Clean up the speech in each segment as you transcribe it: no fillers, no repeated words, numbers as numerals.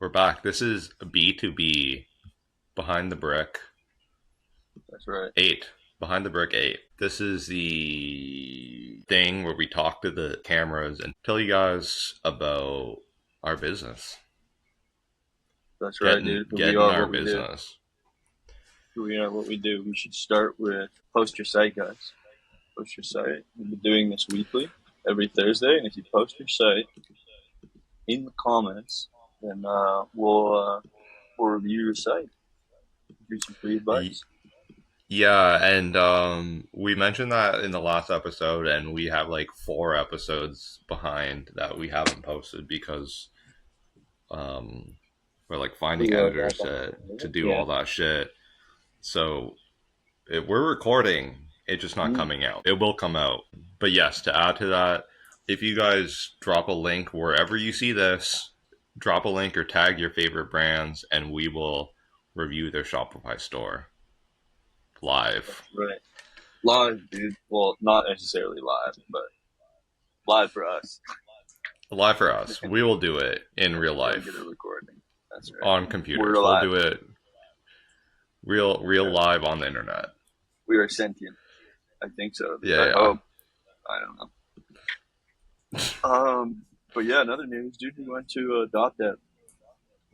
We're back. This is B2B Behind the Brick That's right. 8. Behind the Brick 8. This is the thing where we talk to the cameras and tell you guys about our business. That's right, Getting dude. Who we getting are, our what we do. business. Who we are, what we do. We should start with post your site, guys. Post your site. We've been doing this weekly, every Thursday. And if you post your site in the comments, then we'll review your site. Give you some free advice. Yeah, and we mentioned that in the last episode, and we have like 4 episodes behind that we haven't posted because um, we're like finding We are editors back on to it. do Yeah. all that shit. So we're recording. It's just not Mm. coming out. It will come out. But yes, to add to that, if you guys drop a link wherever you see this, drop a link or tag your favorite brands, and we will review their Shopify store live. Right. Live, dude. Well, not necessarily live, but live for us. Live for us. We will do it in real We'll get life a recording. That's right. on We're computers. We'll alive. do it real live on the internet. We are sentient. I think so. Yeah, I yeah. hope. I don't know. But yeah, another news, dude. We went to .dev.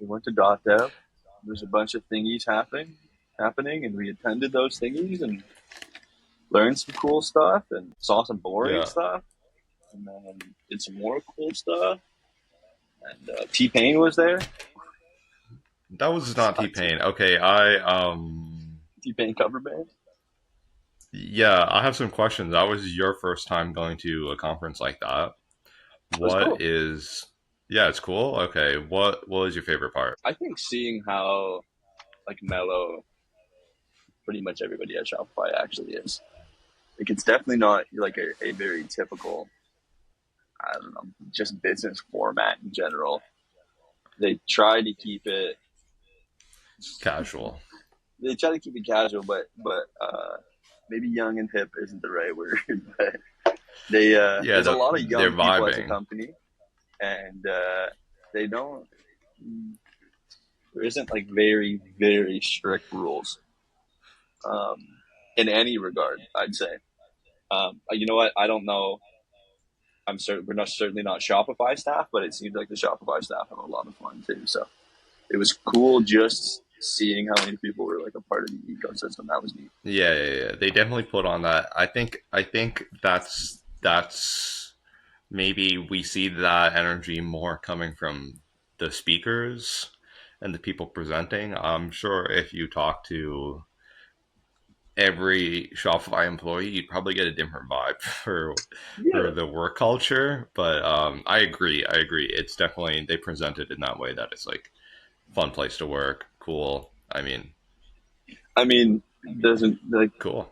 We went to .dev. There's a bunch of thingies happening, and we attended those thingies and learned some cool stuff and saw some boring Yeah. stuff, and then did some more cool stuff. And T-Pain was there. That was not T-Pain. Okay, I T-Pain cover band. yeah, I have some questions. That was your first time going to a conference like that. It was cool. Yeah, it's cool. Okay, what was your favorite part? I think seeing how like mellow pretty much everybody at Shopify actually is. Like it's definitely not like a very typical, I don't know, just business format in general. They try to keep it Casual. they try to keep it casual, but maybe young and hip isn't the right word. But they Yeah, there's a lot of they're young people as a vibing. company, and they don't. There isn't like very very strict rules um, in any regard. I'd say. You know what? I don't know. I'm certain we're not certainly not Shopify staff, but it seems like the Shopify staff have a lot of fun too. So it was cool just seeing how many people were like a part of the ecosystem. That was neat. Yeah. They definitely put on that. I think that's maybe we see that energy more coming from the speakers and the people presenting. I'm sure if you talk to every Shopify employee, you'd probably get a different vibe for Yeah, the work culture. But I agree. It's definitely they present it in that way that it's like fun place to work, cool. I mean, I mean, doesn't like cool.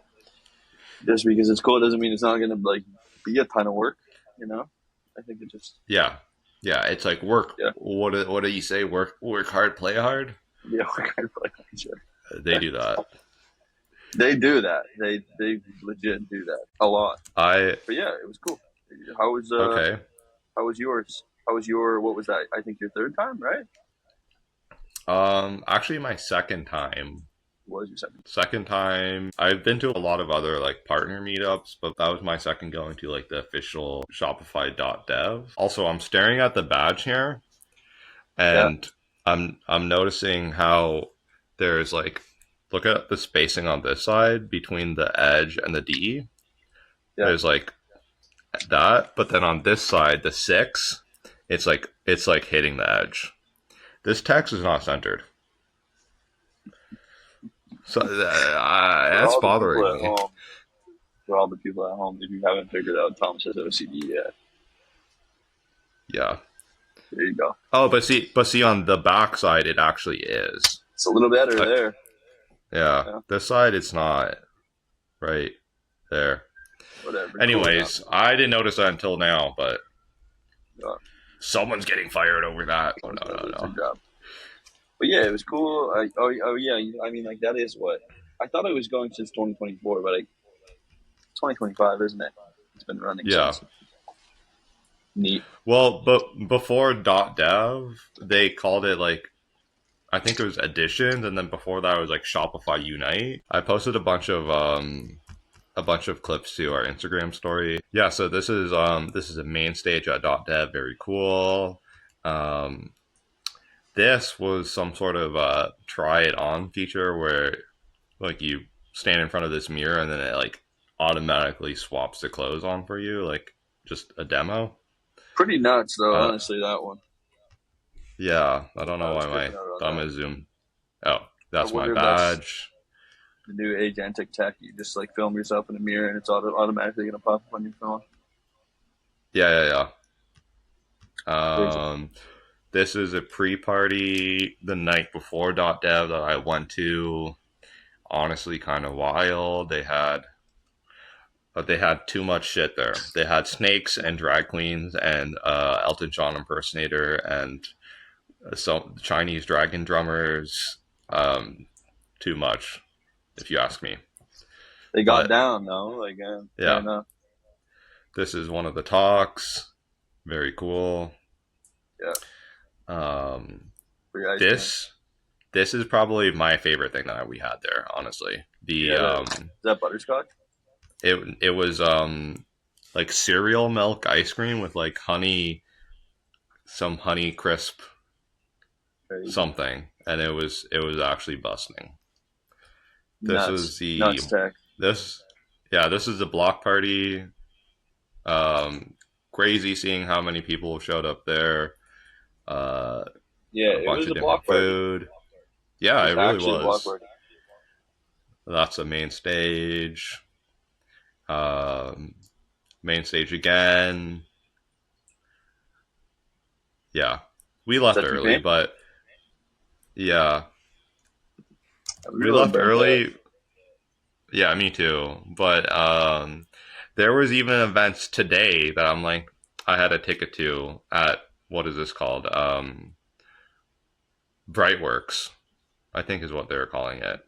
just because it's cool doesn't mean it's not gonna like be a ton of work. You know, I think it just Yeah, yeah. It's like work. yeah What do you say? Work hard, play hard. yeah kind of like sure. They do that. They do that. They legit do that a lot. I But yeah, it was cool. How was okay. how was yours? How was your what was that? I think your third time, right? Actually, my second time. What was your second? Second time. I've been to a lot of other like partner meetups, but that was my second going to like the official Shopify.dev. Also, I'm staring at the badge here, Yeah, and I'm noticing how there's like look at the spacing on this side between the edge and the D. yeah. There's like that, but then on this side, the 6, it's like hitting the edge. This text is not centered. So For that's all the people bothering at me. home, for all the people at home, if you haven't figured out Thomas's OCD yet, Yeah. there you go. Oh, but see, on the back side, it actually is. It's a little better Uh, there. yeah, Yeah, this side it's not right there. whatever. Cool enough. Anyways, I didn't notice that until now, but Yeah, someone's getting fired over that. Oh someone's no, got to no, do their no. job. But yeah, it was cool. Oh yeah. I mean, like that is what I thought it was going since 2024, but like 2025, isn't it? It's been running Yeah, since. Neat. Well, but before .dev, they called it like I think it was Editions, and then before that it was like Shopify Unite. I posted a bunch of clips to our Instagram story. Yeah, so this is a main stage at .dev, very cool. Um, this was some sort of try it on feature where like you stand in front of this mirror and then it like automatically swaps the clothes on for you, like just a demo. Pretty nuts, though. Uh, Honestly, that one. yeah, I don't I know was why tripping my out on thumb that. is zoomed. Oh, I that's my wonder if that's badge. the new agentic tech. You just like film yourself in a mirror, and it's automatically gonna pop up on your phone. Yeah, yeah. Crazy. This is a pre-party the night before .dev that I went to. Honestly, kind of wild. But they had too much shit there. They had snakes and drag queens and Elton John impersonator and some Chinese dragon drummers. Um, Too much, if you ask me. They got But down though. Like, fair yeah, enough. this is one of the talks. Very cool. Yeah, Um, free ice cream. this this is probably my favorite thing that we had there. Honestly, Yeah, is that butterscotch? it was like cereal milk ice cream with like honey, some honey crisp Crazy. something, and it was actually busting. This Nuts. was the Nuts tech. this yeah, this is the block party. Um, Crazy seeing how many people showed up there. Uh, Yeah, a it bunch was of a different block party. food. It Yeah, was it really actually a block was. party. That's the main stage. Um, Main stage again. Yeah, we Is left that early, T-Pain? but yeah, I was a we little left burnt out. early. Yeah, me too. But there was even events today that I'm like, I had a ticket to at what is this called? Brightworks, I think is what they were calling it.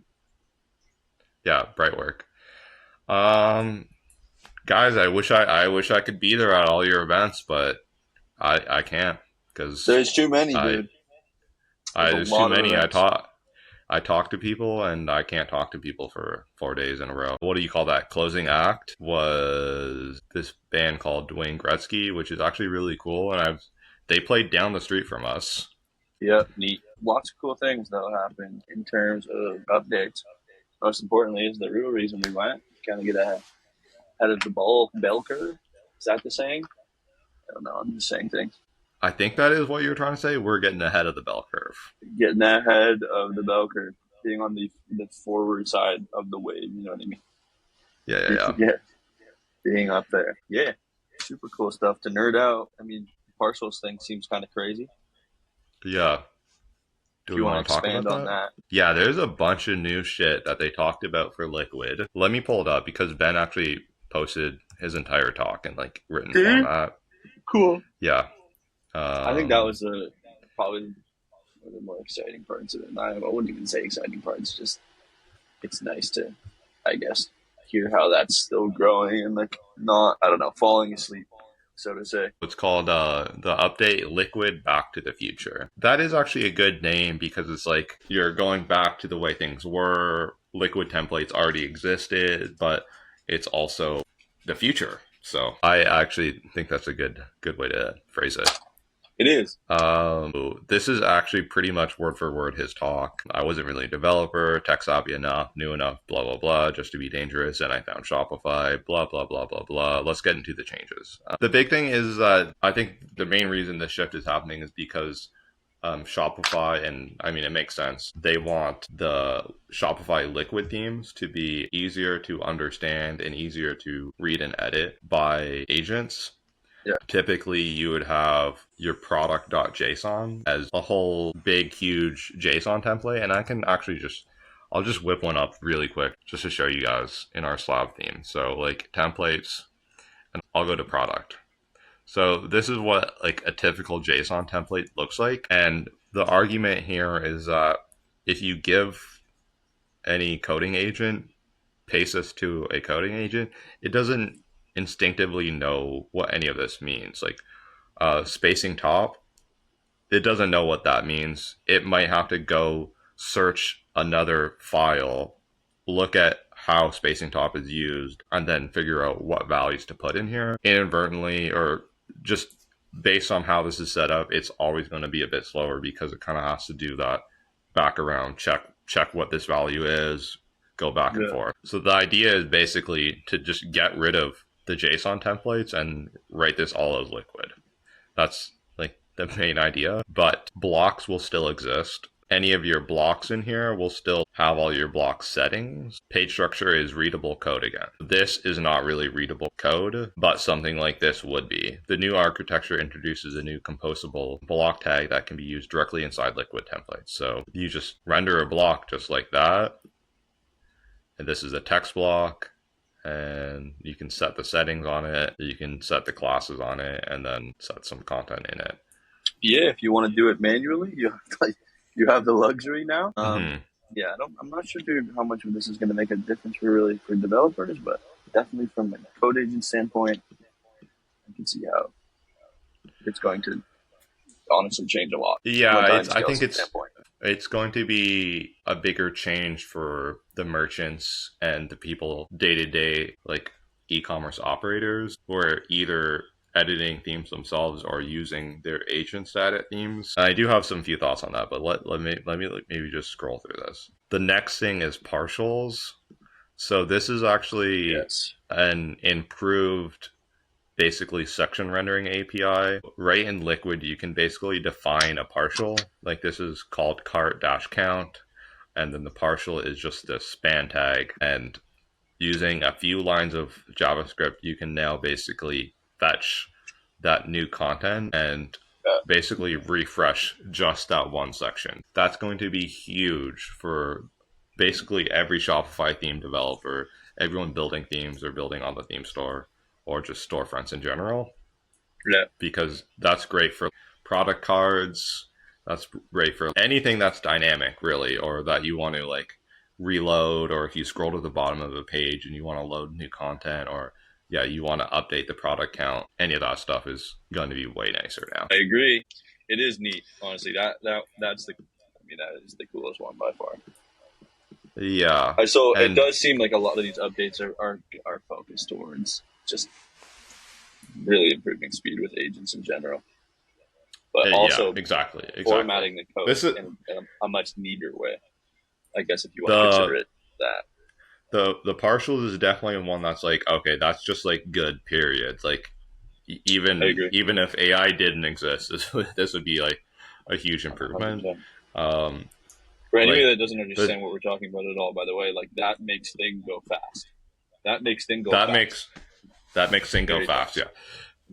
Yeah, Brightwork. Um, Guys, I wish I could be there at all your events, but I can't because There's too many, I dude. There's a there's too lot of many. events. I talk to people and I can't talk to people for 4 days in a row. What do you call that? Closing act was this band called Dwayne Gretzky, which is actually really cool. And they played down the street from us. Yep, neat. Lots of cool things that'll happen in terms of updates. Most importantly, is the real reason we went. Kind of get ahead of the bell curve. Is that the saying? I don't know. I'm just saying things. I think that is what you're trying to say. We're getting ahead of the bell curve. Getting ahead of the bell curve, being on the forward side of the wave. You know what I mean? Yeah. Yeah, being up there. Yeah, super cool stuff to nerd out. I mean, Parcels thing seems kind of crazy. Yeah. Do If we you want to want to talk expand about on that? that, Yeah, there's a bunch of new shit that they talked about for Liquid. Let me pull it up because Ben actually posted his entire talk in like written dude, format. cool. Yeah. I think that Um, was probably one of the more exciting parts of it. I wouldn't even say exciting parts. Just it's nice to, I guess, hear how that's still growing and like not, I don't know, falling asleep, so to say. it's called the update Liquid Back to the Future. That is actually a good name because it's like you're going back to the way things were. Liquid templates already existed, but it's also the future. So I actually think that's a good way to phrase it. It is. This is actually pretty much word for word his talk. I wasn't really a developer, tech savvy enough, knew enough, blah, blah, blah, just to be dangerous. And I found Shopify, blah, blah, blah, blah, blah. Let's get into the changes. The big thing is that I think the main reason this shift is happening is because Shopify, and I mean, it makes sense. They want the Shopify Liquid themes to be easier to understand and easier to read and edit by agents. Yeah. Typically, you would have your product.json as a whole big, huge JSON template. And I can actually I'll just whip one up really quick just to show you guys in our slab theme. So, like templates, and I'll go to product. So this is what like a typical JSON template looks like. And the argument here is that if you give any coding agent paste this to a coding agent, it doesn't instinctively know what any of this means. Like, spacing top, it doesn't know what that means. It might have to go search another file, look at how spacing top is used, and then figure out what values to put in here. Inadvertently, or just based on how this is set up, it's always going to be a bit slower because it kind of has to do that back around, check what this value is, go back and forth. So the idea is basically to just get rid of the JSON templates and write this all as liquid. That's like the main idea, but blocks will still exist. Any of your blocks in here will still have all your block settings. Page structure is readable code again. This is not really readable code, but something like this would be. The new architecture introduces a new composable block tag that can be used directly inside liquid templates. So you just render a block just like that. And this is a text block. And you can set the settings on it, you can set the classes on it, and then set some content in it. Yeah, if you want to do it manually, you have the luxury now. Yeah, I'm not sure, dude, how much of this is going to make a difference for developers, but definitely from a code agent standpoint, I can see how it's going to honestly change a lot. Yeah, I think it's going to be a bigger change for the merchants and the people day to day, like e-commerce operators, who are either editing themes themselves or using their agents to edit themes. I do have some few thoughts on that, but let me maybe just scroll through this. The next thing is partials. So this is actually an improved basically section rendering API. Right in Liquid, you can basically define a partial. Like this is called cart-count, and then the partial is just a span tag. And using a few lines of JavaScript, you can now basically fetch that new content and basically refresh just that one section. That's going to be huge for basically every Shopify theme developer, everyone building themes or building on the theme store, or just storefronts in general. Yeah. Because that's great for product cards. That's great for anything that's dynamic, really, or that you want to like reload, or if you scroll to the bottom of the page and you want to load new content, or you want to update the product count. Any of that stuff is going to be way nicer now. I agree. It is neat, honestly. That is the coolest one by far. Yeah. So it does seem like a lot of these updates are focused towards just really improving speed with agents in general, but also exactly formatting the code in a much neater way, I guess, if you want to consider it that. The partials is definitely one that's like, okay, that's just like good, period. Like even if AI didn't exist, this would be like a huge improvement. For anybody that doesn't understand what we're talking about at all, by the way, like that makes thing go fast. That makes thing go fast. Yeah.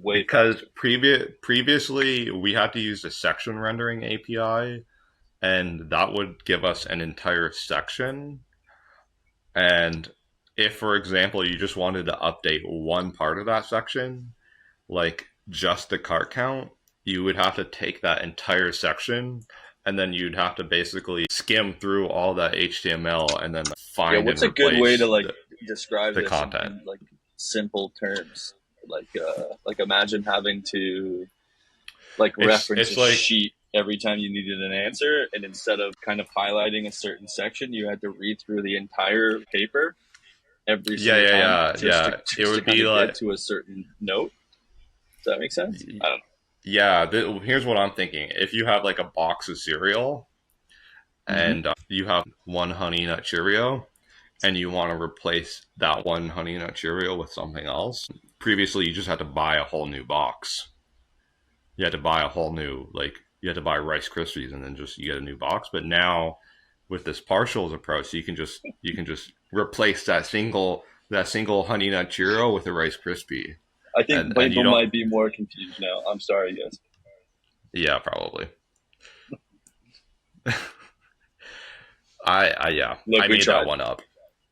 Because previously we had to use the section rendering API, and that would give us an entire section. And if, for example, you just wanted to update one part of that section, like just the cart count, you would have to take that entire section, and then you'd have to basically skim through all that HTML and then find what's and a good way to describe the this content in like simple terms? Like imagine having to reference a sheet every time you needed an answer, and instead of kind of highlighting a certain section, you had to read through the entire paper every single time. It would be like get to a certain note. Does that make sense? I don't know. Yeah, here's what I'm thinking. If you have like a box of cereal, and you have one Honey Nut Cheerio, and you want to replace that one Honey Nut Cheerio with something else, previously you just had to buy a whole new box. You had to buy a whole new, you had to buy Rice Krispies and then you get a new box. But now with this partials approach, you can just replace that single Honey Nut Cheerio with a Rice Krispie. I think people might be more confused now. I'm sorry, guys. Yeah, probably. Look, I made that one up.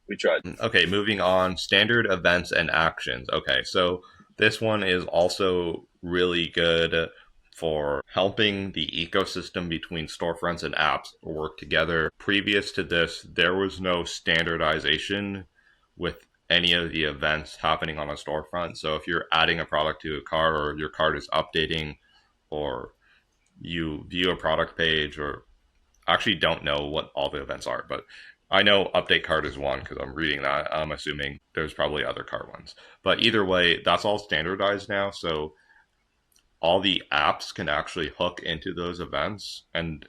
We tried. Okay, moving on. Standard events and actions. Okay, so this one is also really good for helping the ecosystem between storefronts and apps work together. Previous to this, there was no standardization with any of the events happening on a storefront. So if you're adding a product to a cart, or your cart is updating, or you view a product page, or actually don't know what all the events are, but I know update cart is one because I'm reading that. I'm assuming there's probably other cart ones. But either way, that's all standardized now. So all the apps can actually hook into those events, and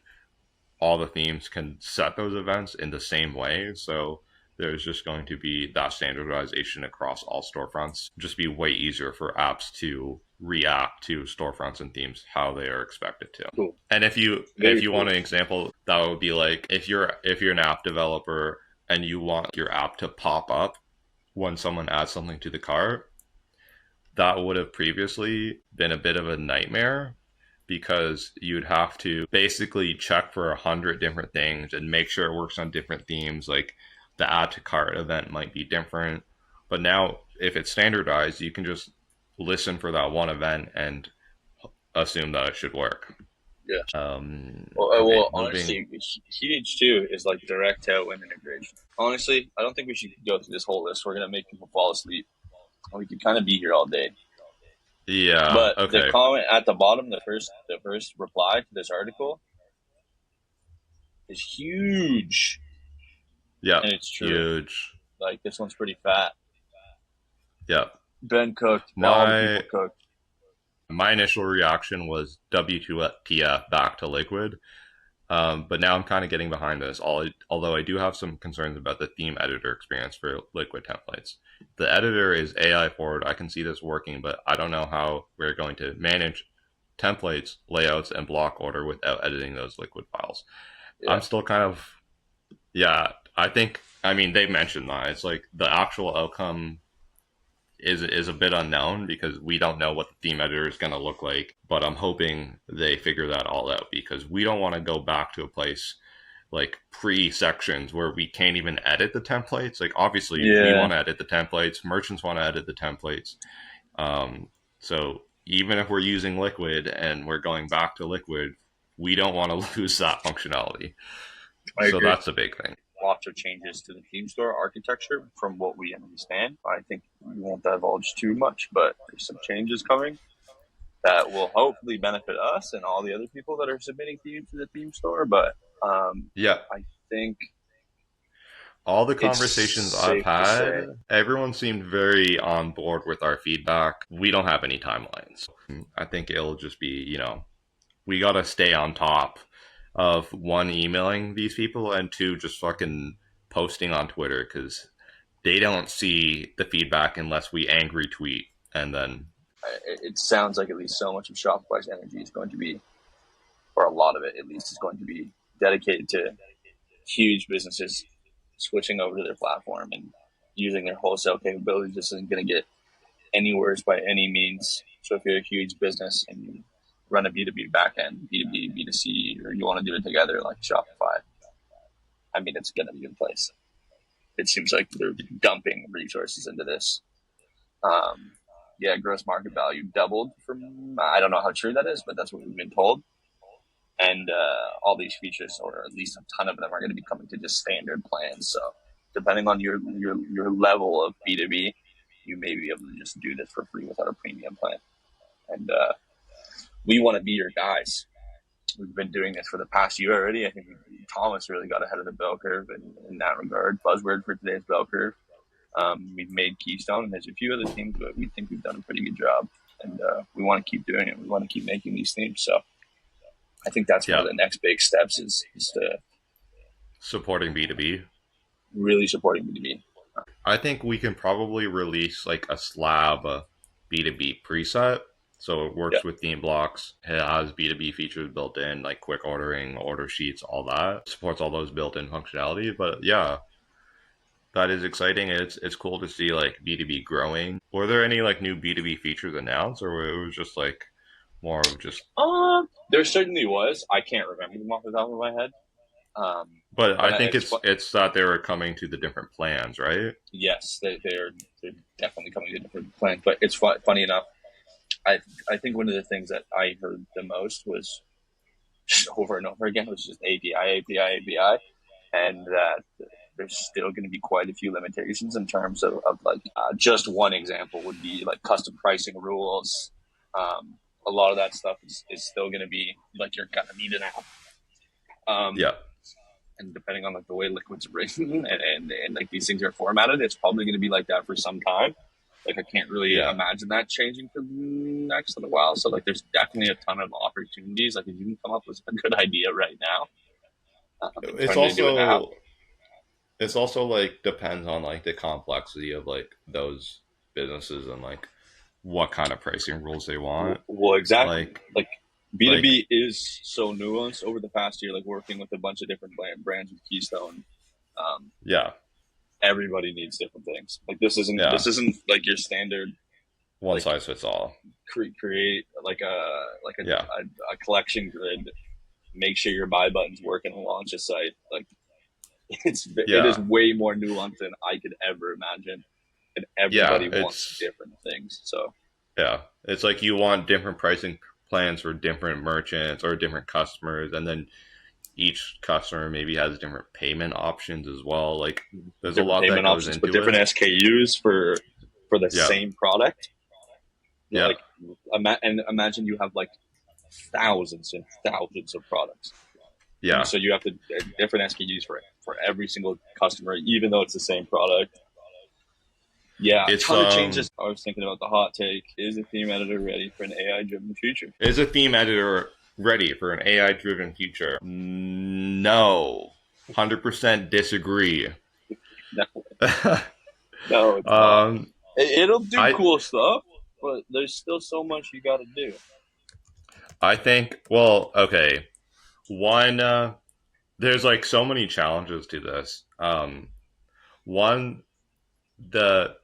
all the themes can set those events in the same way. So there's just going to be that standardization across all storefronts. Just be way easier for apps to react to storefronts and themes how they are expected to. Cool. And if Very you cool. want an example, that would be like if you're an app developer and you want your app to pop up when someone adds something to the cart, that would have previously been a bit of a nightmare because you'd have to basically check for 100 different things and make sure it works on different themes. Like the add to cart event might be different, but now if it's standardized, you can just listen for that one event and assume that it should work. Yeah. Okay, Well, moving. honestly, huge too is like direct tailwind integration. Honestly, I don't think we should go through this whole list. We're gonna make people fall asleep. We could kind of be here all day. Yeah. But the Okay. comment at the bottom, the first reply to this article is huge, Yep. and it's true. Huge. Like this one's pretty fat. Yep. Ben cooked. All the My people cooked. my initial reaction was W2TF back to Liquid. But now I'm kind of getting behind this, although I do have some concerns about the theme editor experience for Liquid templates. The editor is AI forward. I can see this working, but I don't know how we're going to manage templates, layouts, and block order without editing those Liquid files. Yeah. I'm still kind of, yeah, I mean, they mentioned that. It's like the actual outcome is a bit unknown because we don't know what the theme editor is going to look like. But I'm hoping they figure that all out because we don't want to go back to a place like pre sections where we can't even edit the templates. Like obviously we Yeah. want to edit the templates, merchants want to edit the templates. So even if we're using Liquid and we're going back to Liquid, we don't want to lose that functionality. I So agree. that's a big thing. Lots of changes to the theme store architecture from what we understand. I think we won't divulge too much, but there's some changes coming that will hopefully benefit us and all the other people that are submitting themes to the theme store. But Yeah, I think all the it's conversations I've safe to had, say, everyone seemed very on board with our feedback. We don't have any timelines. I think it'll just be, we got to stay on top of one, emailing these people, and two, just fucking posting on Twitter because they don't see the feedback unless we angry tweet. And then, it sounds like at least so much of Shopify's energy is going to be, or a lot of it at least, is going to be dedicated to huge businesses switching over to their platform and using their wholesale capabilities. This isn't going to get any worse by any means. So if you're a huge business and you run a B2B backend, B2B, B2C, or you want to do it together like Shopify, I mean, it's going to be in place. It seems like they're dumping resources into this. Yeah, gross market value doubled from, I don't know how true that is, but that's what we've been told. And all these features, or at least a ton of them, are going to be coming to just standard plans. So depending on your level of B2B, you may be able to just do this for free without a premium plan. And we want to be your guys. We've been doing this for the past year already. I think Thomas really got ahead of the bell curve in that regard. Buzzword for today's bell curve. We've made Keystone, and there's a few other things, but we think we've done a pretty good job. And we want to keep doing it. We want to keep making these themes. So I think that's one yeah, of the next big steps is to supporting B2B. really supporting B2B. I think we can probably release like a slab B2B preset. So it Yeah. works with theme blocks. It has B2B features built in, like quick ordering, order sheets, all that. Supports all those built in functionality. But yeah, that is exciting. It's cool to see like B2B growing. Were there any like new B2B features announced, or it was just like more of just? There certainly was. I can't remember them off the top of my head. But But I think it's it's that they were coming to the different plans, right? yes, they're definitely coming to different plans. But it's funny enough. I think one of the things that I heard the most was just over and over again was just API, API, API, and that there's still going to be quite a few limitations in terms of like just one example would be like custom pricing rules. A lot of that stuff is still going to be like you're going to need an app. Yeah. And depending on like the way Liquid's written and like these things are formatted, it's probably going to be like that for some time. Like I can't really Yeah. imagine that changing for the next little while. So like there's definitely a ton of opportunities. Like if you can come up with a good idea right now, and It's turn it into an app. also like depends on like the complexity of like those businesses and like what kind of pricing rules they want. Well, exactly. Like Like like B2B is so nuanced over the past year, like working with a bunch of different brands with Keystone. Um, yeah. Everybody needs different things. Like this Yeah. isn't like your standard One like size fits all. create Yeah. a collection grid. Make sure your buy buttons work and launch a site. Like it is Yeah. way more nuanced than I could ever imagine, and Yeah. everybody wants It's different things. So yeah. It's like you want different pricing plans for different merchants or different customers, and then each customer maybe has different payment options as well. Like there's a different lot that payment goes options, but into different it. SKUs for the Yeah. same product. Yeah. Like and imagine you have like thousands and thousands of products, and Yeah. so you have to different SKUs for every single customer, even though it's the same product. Yeah, a It's ton of changes. I was thinking about the hot take: is a theme editor ready for an AI-driven future? is a theme editor ready for an AI driven future? No. 100% disagree. No, no, it's not. um It'll do I cool stuff, but there's still so much you got to do. I think well, okay. One there's like so many challenges to this. One the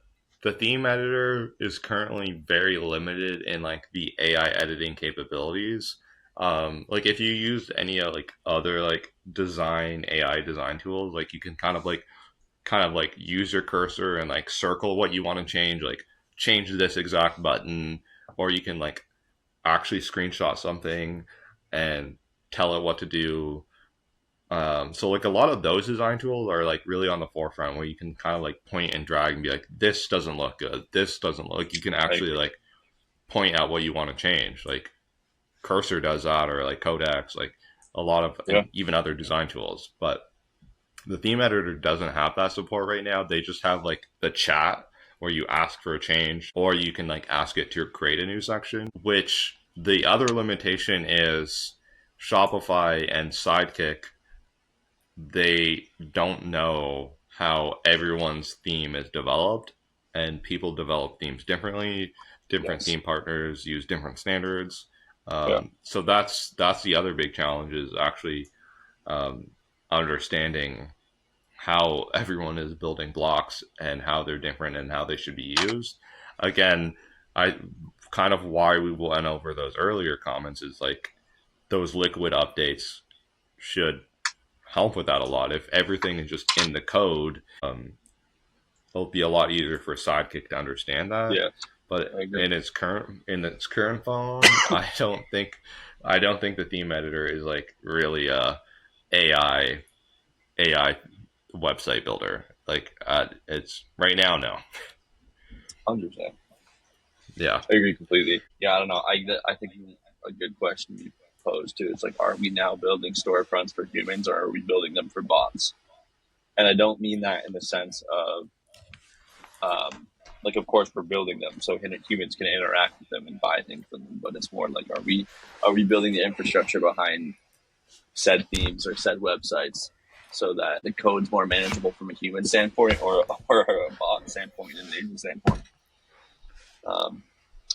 the theme editor is currently very limited in like the AI editing capabilities. Like if you use any like other like design AI design tools, like you can kind of like use your cursor and like circle what you want to change, like change this exact button, or you can like actually screenshot something and tell it what to do. So like a lot of those design tools are like really on the forefront where you can kind of like point and drag and be like, this doesn't look good. This doesn't look. Like you can I actually agree. like point out what you want to change. Like Cursor does that, or like Codex, like a lot of Yeah, and even other design tools. But the theme editor doesn't have that support right now. They just have like the chat where you ask for a change, or you can like ask it to create a new section. Which the other limitation is Shopify and Sidekick, they don't know how everyone's theme is developed, and people develop themes differently. Different yes, theme partners use different standards. yeah, So that's the other big challenge is actually um, understanding how everyone is building blocks and how they're different and how they should be used. Again, I kind of why we went over those earlier comments is like those liquid updates should help with that a lot. If everything is just in the code, it'll be a lot easier for Sidekick to understand that. yeah. But I agree. in its current phone, I don't think the theme editor is like really a AI website builder. Like it's right now, no. 100%. Yeah, I agree completely. Yeah, I don't know. I think a good question you posed too is like, are we now building storefronts for humans, or are we building them for bots? And I don't mean that in the sense of like, of course, we're building them so humans can interact with them and buy things from them. But it's more like, are we building the infrastructure behind said themes or said websites so that the code's more manageable from a human standpoint or a bot standpoint and an agent standpoint?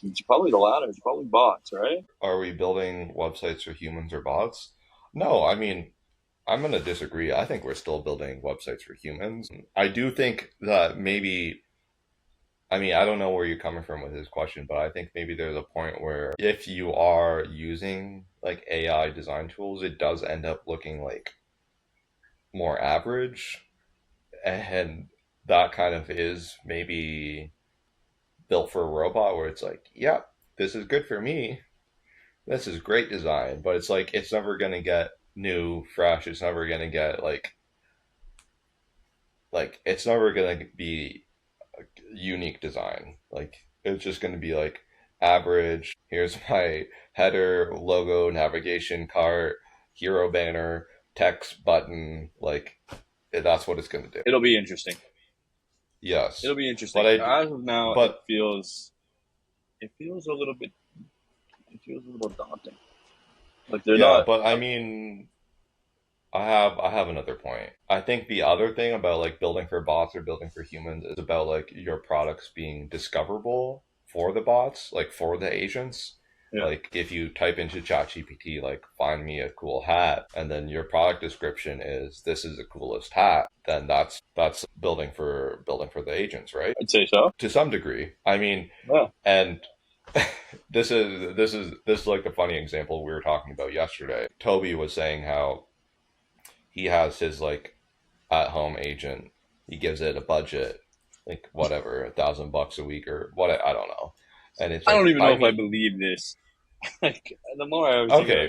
It's probably the latter. It's probably bots, right? are we building websites for humans or bots? No, I mean I'm going to disagree. I think we're still building websites for humans. I do think that maybe, I mean, I don't know where you're coming from with this question, but I think maybe there's a point where if you are using like AI design tools, it does end up looking like more average. And that kind of is maybe built for a robot where it's like, yeah, this is good for me. This is great design. But it's like, it's never going to get new, fresh. It's never going to get like like it's never gonna be a unique design. Like it's just gonna be like average. Here's my header, logo, navigation cart, hero banner, text button. Like that's what it's gonna do. It'll be interesting. Yes, It'll be but interesting. I As of now, but it feels a little bit, it feels a little daunting. Like they're yeah, not. but I mean, I have another point. I think the other thing about like building for bots or building for humans is about like your products being discoverable for the bots, like for the agents. Yeah, Like if you type into ChatGPT, like find me a cool hat, and then your product description is this is the coolest hat, then that's building for the agents, right? I'd say so. To some degree. I mean, Yeah, and this is like the funny example we were talking about yesterday. Toby was saying how he has his like at home agent. He gives it a budget, like whatever, $1,000 a week or what I don't know. And it's I don't like even know buy if I me. believe this. Like the more I was thinking about Okay,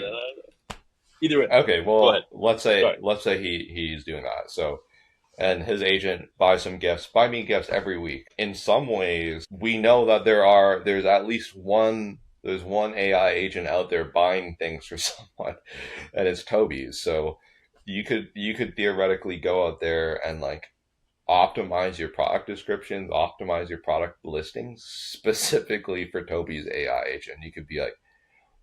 that, either way, okay. go ahead. Well, let's say Sorry. let's say he's doing that. So and his agent buys some gifts, buy me gifts every week. In some ways, we know that there's at least one AI agent out there buying things for someone, and it's Toby's. So you could theoretically go out there and like optimize your product descriptions, optimize your product listings specifically for Toby's AI agent. You could be like,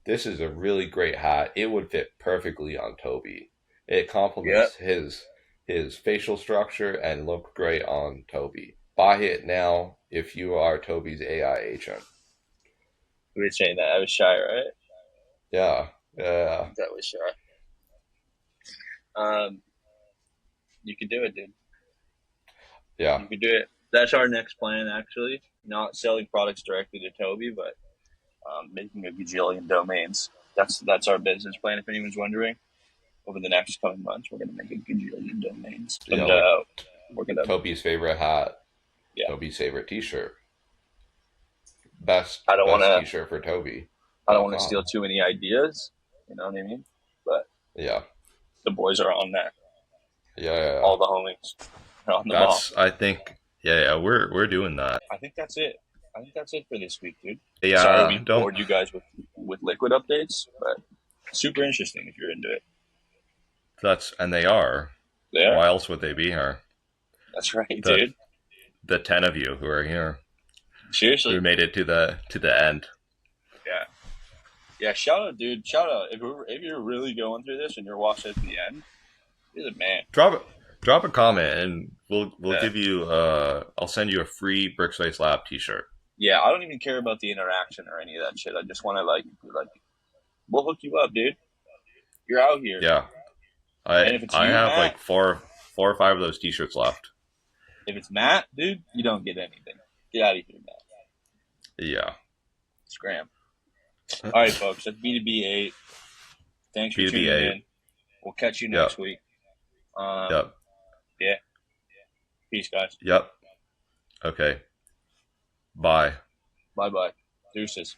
this is a really great hat. It would fit perfectly on Toby. It Yeah, complements his facial structure and look great on Toby. Buy it now if you are Toby's AI agent. we were saying that I was shy, right? Yeah. Yeah. That was shy. Um, you could do it, dude. Yeah. You could do it. That's our next plan, actually. Not selling products directly to Toby, but making a gajillion domains. That's our business plan. If anyone's wondering, over the next coming months, we're going to make a gajillion domains, Yeah, and like we're going to, Toby's favorite hat, yeah. Toby's favorite t-shirt. Best I don't want best to. t-shirt for Toby I don't dot want to steal com. too many ideas. You know what I mean? But Yeah. the boys are on that. Yeah, yeah, yeah. All the homies are on the ball. That's I think yeah, we're doing that. I think that's it. I think that's it for this week, dude. Sorry Yeah, we don't bored you guys with liquid updates, but super interesting if you're into it. that's and they are. There. Why else would they be here? That's right, The dude. the 10 of you who are here who Seriously. made it to the end. Yeah. Yeah, shout out, dude. Shout out. If you're really going through this and you're watching at the end, you're the man. Drop a comment and we'll Yeah. give you I'll send you a free Brickspace Lab t-shirt. Yeah, I don't even care about the interaction or any of that shit. I just want to like we'll hook you up, dude. You're out here. Yeah. I And if it's I you, have like Matt, four or five of those t-shirts left. if it's Matt, dude, you don't get anything. Get out of here, Matt. Yeah. Scram. All right, folks. That's B2B8. Thanks for tuning BTB8. in. We'll catch you Yep. next week. Yep. Yeah. Peace, guys. Yep. Okay. Bye. Bye bye. Deuces.